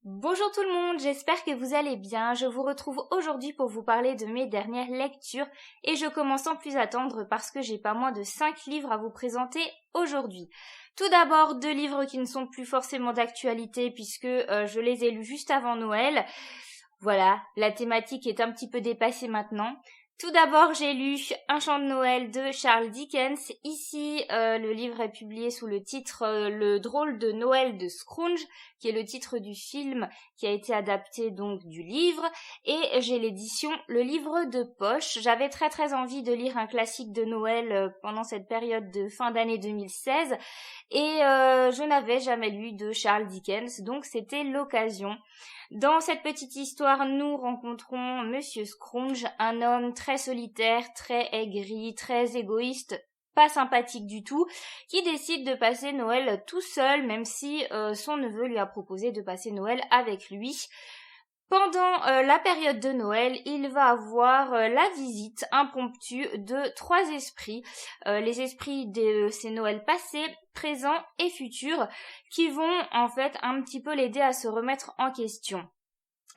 Bonjour tout le monde, j'espère que vous allez bien. Je vous retrouve aujourd'hui pour vous parler de mes dernières lectures et je commence sans plus attendre parce que j'ai pas moins de 5 livres à vous présenter aujourd'hui. Tout d'abord, 2 livres qui ne sont plus forcément d'actualité puisque je les ai lus juste avant Noël. Voilà, la thématique est un petit peu dépassée maintenant. Tout d'abord, j'ai lu Un chant de Noël de Charles Dickens. Ici, le livre est publié sous le titre Le drôle de Noël de Scrooge, qui est le titre du film qui a été adapté donc du livre. Et j'ai l'édition Le livre de poche. J'avais très envie de lire un classique de Noël pendant cette période de fin d'année 2016. Et je n'avais jamais lu de Charles Dickens, donc c'était l'occasion. Dans cette petite histoire, nous rencontrons Monsieur Scrooge, un homme très solitaire, très aigri, très égoïste, pas sympathique du tout, qui décide de passer Noël tout seul, même si son neveu lui a proposé de passer Noël avec lui. Pendant la période de Noël, il va avoir la visite impromptue de 3 esprits, les esprits de ses Noëls passés, présents et futurs, qui vont en fait un petit peu l'aider à se remettre en question.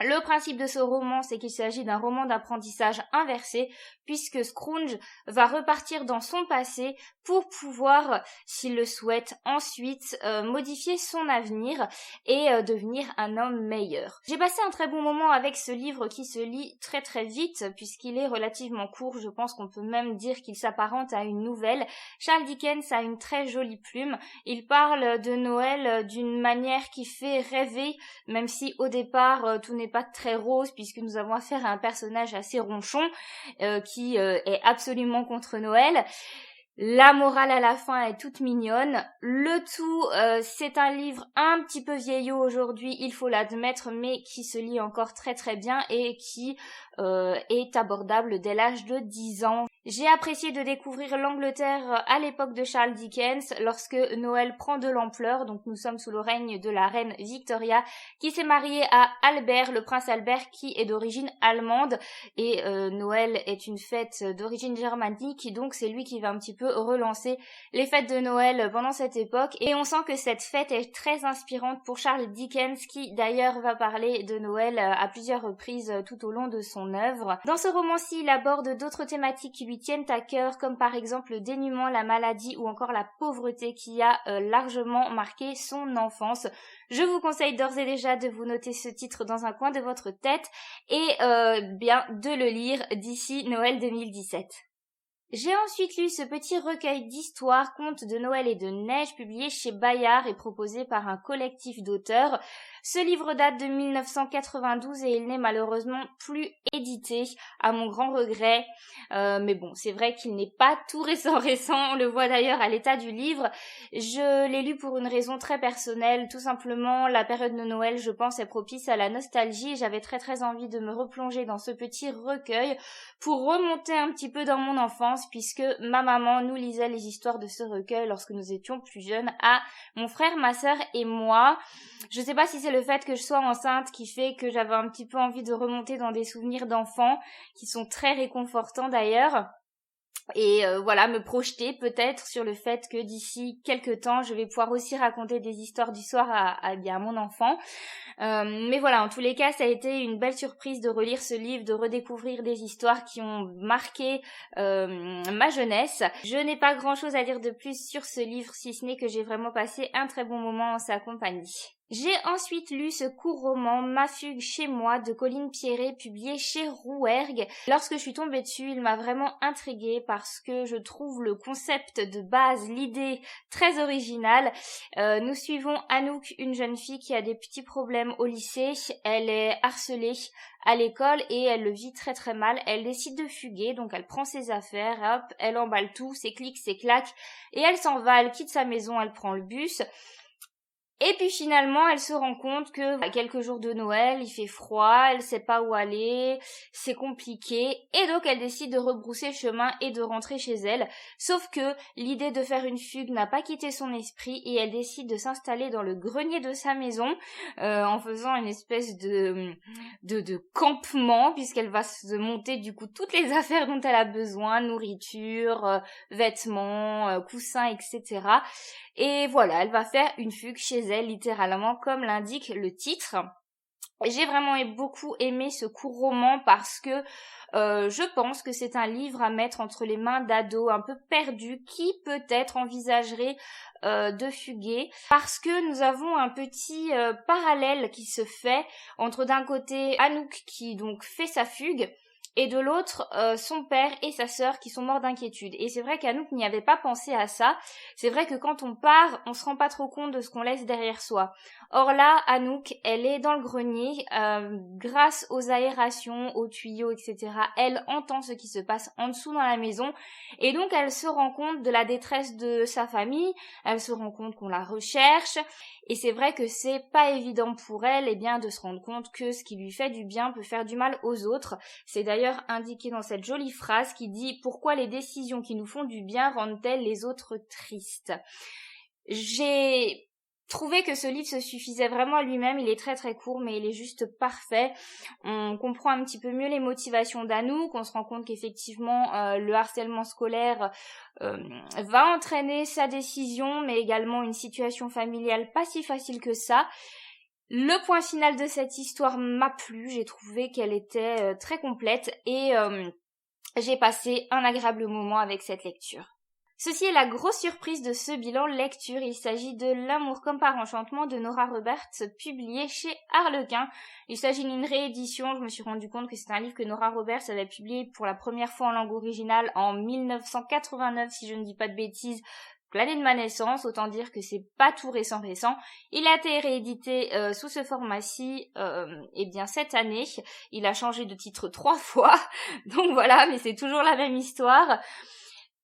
Le principe de ce roman, c'est qu'il s'agit d'un roman d'apprentissage inversé, puisque Scrooge va repartir dans son passé pour pouvoir, s'il le souhaite, ensuite modifier son avenir et devenir un homme meilleur. J'ai passé un très bon moment avec ce livre qui se lit très vite, puisqu'il est relativement court. Je pense qu'on peut même dire qu'il s'apparente à une nouvelle. Charles Dickens a une très jolie plume. Il parle de Noël d'une manière qui fait rêver, même si au départ tout n'est pas très rose puisque nous avons affaire à un personnage assez ronchon qui est absolument contre Noël. La morale à la fin est toute mignonne. Le tout, c'est un livre un petit peu vieillot aujourd'hui, il faut l'admettre, mais qui se lit encore très bien et qui est abordable dès l'âge de 10 ans. J'ai apprécié de découvrir l'Angleterre à l'époque de Charles Dickens, lorsque Noël prend de l'ampleur. Donc nous sommes sous le règne de la reine Victoria, qui s'est mariée à Albert, le prince Albert, qui est d'origine allemande. Et Noël est une fête d'origine germanique, donc c'est lui qui va un petit peu relancer les fêtes de Noël pendant cette époque. Et on sent que cette fête est très inspirante pour Charles Dickens, qui d'ailleurs va parler de Noël à plusieurs reprises tout au long de son œuvre. Dans ce roman-ci, il aborde d'autres thématiques qui lui tiennent à cœur, comme par exemple le dénuement, la maladie ou encore la pauvreté qui a largement marqué son enfance. Je vous conseille d'ores et déjà de vous noter ce titre dans un coin de votre tête et bien de le lire d'ici Noël 2017. J'ai ensuite lu ce petit recueil d'histoires, contes de Noël et de neige, publié chez Bayard et proposé par un collectif d'auteurs. Ce livre date de 1992 et il n'est malheureusement plus édité, à mon grand regret. Mais bon, c'est vrai qu'il n'est pas tout récent, on le voit d'ailleurs à l'état du livre. Je l'ai lu pour une raison très personnelle, tout simplement la période de Noël, je pense, est propice à la nostalgie et j'avais très envie de me replonger dans ce petit recueil pour remonter un petit peu dans mon enfance, puisque ma maman nous lisait les histoires de ce recueil lorsque nous étions plus jeunes à mon frère, ma sœur et moi. Je sais pas si c'est le fait que je sois enceinte qui fait que j'avais un petit peu envie de remonter dans des souvenirs d'enfants qui sont très réconfortants d'ailleurs. Et voilà, me projeter peut-être sur le fait que d'ici quelques temps, je vais pouvoir aussi raconter des histoires du soir à mon enfant. Mais voilà, en tous les cas, ça a été une belle surprise de relire ce livre, de redécouvrir des histoires qui ont marqué ma jeunesse. Je n'ai pas grand-chose à dire de plus sur ce livre, si ce n'est que j'ai vraiment passé un très bon moment en sa compagnie. J'ai ensuite lu ce court roman Ma fugue chez moi de Colline Pierret, publié chez Rouergue. Lorsque je suis tombée dessus, il m'a vraiment intriguée parce que je trouve le concept de base, l'idée très originale. Nous suivons Anouk, une jeune fille qui a des petits problèmes au lycée. Elle est harcelée à l'école et elle le vit très mal. Elle décide de fuguer, donc elle prend ses affaires, hop, elle emballe tout, ses clics, ses claques, et elle s'en va, elle quitte sa maison, elle prend le bus. Et puis finalement, elle se rend compte que à quelques jours de Noël, il fait froid, elle sait pas où aller, c'est compliqué, et donc elle décide de rebrousser chemin et de rentrer chez elle. Sauf que l'idée de faire une fugue n'a pas quitté son esprit et elle décide de s'installer dans le grenier de sa maison en faisant une espèce de campement, puisqu'elle va se monter du coup toutes les affaires dont elle a besoin, nourriture, vêtements, coussins, etc. Et voilà, elle va faire une fugue chez elle, littéralement, comme l'indique le titre. J'ai vraiment beaucoup aimé ce court roman parce que je pense que c'est un livre à mettre entre les mains d'ados un peu perdus qui peut-être envisageraient de fuguer, parce que nous avons un petit parallèle qui se fait entre d'un côté Anouk qui donc fait sa fugue et de l'autre son père et sa sœur qui sont morts d'inquiétude. Et c'est vrai qu'Anouk n'y avait pas pensé à ça. C'est vrai que quand on part, on se rend pas trop compte de ce qu'on laisse derrière soi. Or là, Anouk, elle est dans le grenier, grâce aux aérations, aux tuyaux, etc. Elle entend ce qui se passe en dessous dans la maison, et donc elle se rend compte de la détresse de sa famille, elle se rend compte qu'on la recherche, et c'est vrai que c'est pas évident pour elle, de se rendre compte que ce qui lui fait du bien peut faire du mal aux autres. C'est d'ailleurs indiqué dans cette jolie phrase qui dit « Pourquoi les décisions qui nous font du bien rendent-elles les autres tristes ?» J'ai trouvé que ce livre se suffisait vraiment à lui-même. Il est très très court, mais il est juste parfait. On comprend un petit peu mieux les motivations d'Anouk, on se rend compte qu'effectivement le harcèlement scolaire va entraîner sa décision, mais également une situation familiale pas si facile que ça. Le point final de cette histoire m'a plu, j'ai trouvé qu'elle était très complète et j'ai passé un agréable moment avec cette lecture. Ceci est la grosse surprise de ce bilan lecture. Il s'agit de L'amour comme par enchantement de Nora Roberts, publié chez Harlequin. Il s'agit d'une réédition. Je me suis rendu compte que c'est un livre que Nora Roberts avait publié pour la première fois en langue originale en 1989, si je ne dis pas de bêtises, l'année de ma naissance. Autant dire que c'est pas tout récent. Il a été réédité sous ce format-ci cette année. Il a changé de titre 3 fois. Donc voilà, mais c'est toujours la même histoire.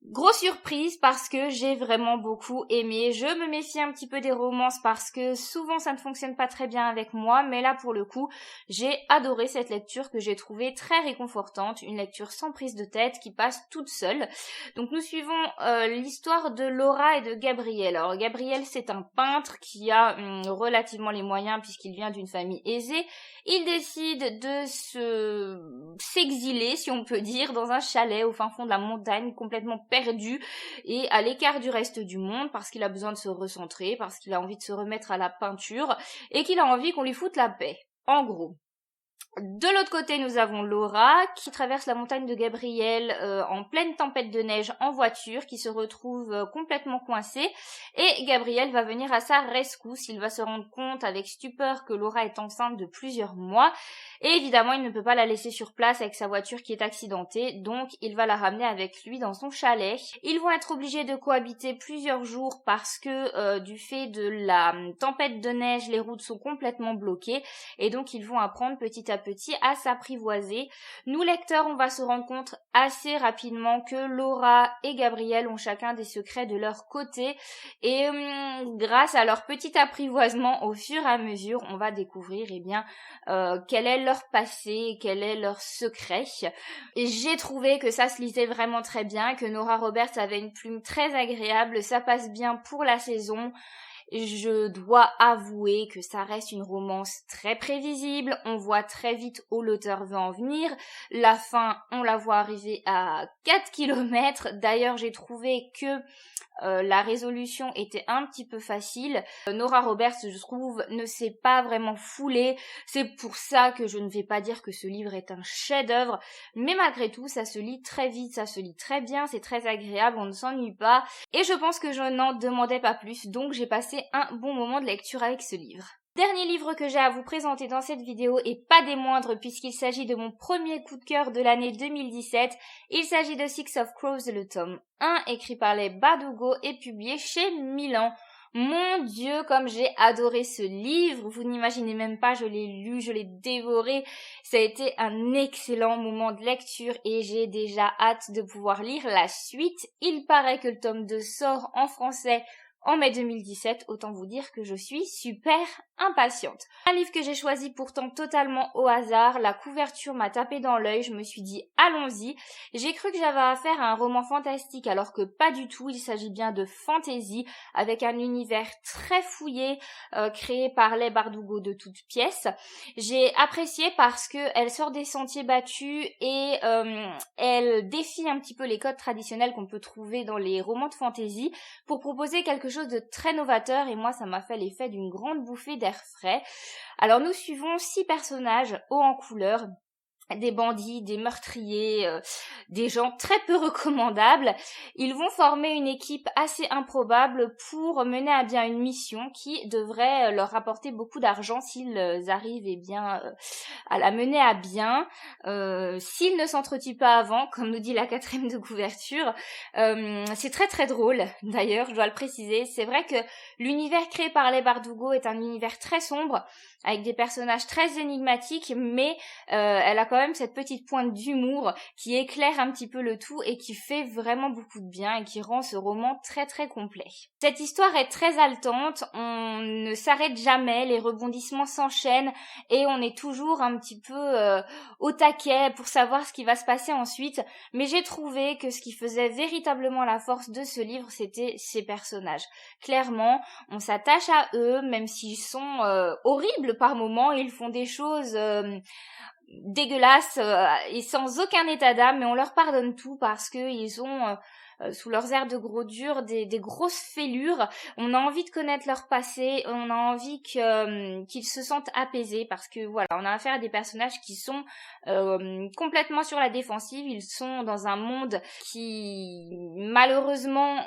Grosse surprise parce que j'ai vraiment beaucoup aimé. Je me méfie un petit peu des romances parce que souvent ça ne fonctionne pas très bien avec moi, mais là pour le coup, j'ai adoré cette lecture que j'ai trouvée très réconfortante, une lecture sans prise de tête qui passe toute seule. Donc nous suivons l'histoire de Laura et de Gabriel. Alors Gabriel, c'est un peintre qui a relativement les moyens puisqu'il vient d'une famille aisée. Il décide de s'exiler, si on peut dire, dans un chalet au fin fond de la montagne, complètement perdu et à l'écart du reste du monde parce qu'il a besoin de se recentrer, parce qu'il a envie de se remettre à la peinture et qu'il a envie qu'on lui foute la paix. En gros. De l'autre côté, nous avons Laura qui traverse la montagne de Gabriel en pleine tempête de neige en voiture, qui se retrouve complètement coincée, et Gabriel va venir à sa rescousse. Il va se rendre compte avec stupeur que Laura est enceinte de plusieurs mois, et évidemment il ne peut pas la laisser sur place avec sa voiture qui est accidentée, donc il va la ramener avec lui dans son chalet. Ils vont être obligés de cohabiter plusieurs jours parce que du fait de la tempête de neige, les routes sont complètement bloquées, et donc ils vont apprendre petit à petit à s'apprivoiser. Nous lecteurs, on va se rendre compte assez rapidement que Laura et Gabriel ont chacun des secrets de leur côté, et grâce à leur petit apprivoisement au fur et à mesure, on va découvrir quel est leur passé, quel est leur secret. Et j'ai trouvé que ça se lisait vraiment très bien, que Nora Roberts avait une plume très agréable, ça passe bien pour la saison. Je dois avouer que ça reste une romance très prévisible, on voit très vite où l'auteur veut en venir, la fin on la voit arriver à 4 kilomètres. D'ailleurs j'ai trouvé que la résolution était un petit peu facile. Nora Roberts, je trouve, ne s'est pas vraiment foulée. C'est pour ça que je ne vais pas dire que ce livre est un chef-d'œuvre, mais malgré tout, ça se lit très vite, ça se lit très bien, c'est très agréable, on ne s'ennuie pas. Et je pense que je n'en demandais pas plus, donc j'ai passé un bon moment de lecture avec ce livre. Dernier livre que j'ai à vous présenter dans cette vidéo, et pas des moindres puisqu'il s'agit de mon premier coup de cœur de l'année 2017, il s'agit de Six of Crows, le tome 1, écrit par les Bardugo et publié chez Milan. Mon Dieu, comme j'ai adoré ce livre, vous n'imaginez même pas, je l'ai lu, je l'ai dévoré, ça a été un excellent moment de lecture et j'ai déjà hâte de pouvoir lire la suite. Il paraît que le tome 2 sort en français en mai 2017, autant vous dire que je suis super impatiente. Un livre que j'ai choisi pourtant totalement au hasard, la couverture m'a tapé dans l'œil, je me suis dit allons-y. J'ai cru que j'avais affaire à un roman fantastique alors que pas du tout, il s'agit bien de fantasy avec un univers très fouillé créé par les Bardugo de toutes pièces. J'ai apprécié parce que elle sort des sentiers battus et elle défie un petit peu les codes traditionnels qu'on peut trouver dans les romans de fantasy pour proposer quelque chose de très novateur et moi ça m'a fait l'effet d'une grande bouffée d'air frais. Alors nous suivons 6 personnages hauts en couleur, des bandits, des meurtriers, des gens très peu recommandables. Ils vont former une équipe assez improbable pour mener à bien une mission qui devrait leur rapporter beaucoup d'argent s'ils arrivent à la mener à bien. S'ils ne s'entretuent pas avant, comme nous dit la 4e de couverture. C'est très très drôle d'ailleurs, je dois le préciser. C'est vrai que l'univers créé par les Bardugo est un univers très sombre, avec des personnages très énigmatiques, mais elle a quand même cette petite pointe d'humour qui éclaire un petit peu le tout et qui fait vraiment beaucoup de bien et qui rend ce roman très très complet. Cette histoire est très haletante, on ne s'arrête jamais, les rebondissements s'enchaînent et on est toujours un petit peu au taquet pour savoir ce qui va se passer ensuite, mais j'ai trouvé que ce qui faisait véritablement la force de ce livre, c'était ces personnages. Clairement, on s'attache à eux, même s'ils sont horribles par moments, ils font des choses dégueulasses et sans aucun état d'âme, mais on leur pardonne tout parce que ils ont sous leurs airs de gros durs des grosses fêlures. On a envie de connaître leur passé, on a envie qu'ils se sentent apaisés parce que voilà, on a affaire à des personnages qui sont complètement sur la défensive. Ils sont dans un monde qui malheureusement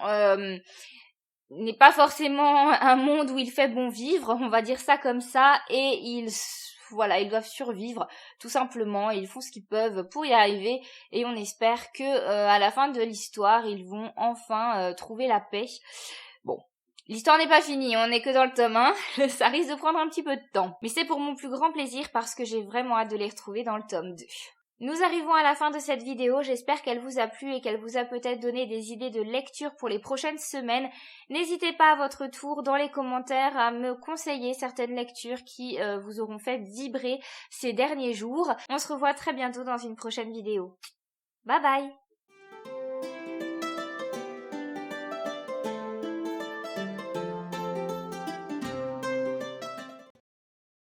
n'est pas forcément un monde où il fait bon vivre, on va dire ça comme ça, et ils doivent survivre tout simplement, et ils font ce qu'ils peuvent pour y arriver, et on espère que à la fin de l'histoire, ils vont enfin trouver la paix. Bon, l'histoire n'est pas finie, on n'est que dans le tome 1, ça risque de prendre un petit peu de temps, mais c'est pour mon plus grand plaisir parce que j'ai vraiment hâte de les retrouver dans le tome 2. Nous arrivons à la fin de cette vidéo, j'espère qu'elle vous a plu et qu'elle vous a peut-être donné des idées de lecture pour les prochaines semaines. N'hésitez pas à votre tour dans les commentaires à me conseiller certaines lectures qui vous auront fait vibrer ces derniers jours. On se revoit très bientôt dans une prochaine vidéo. Bye bye!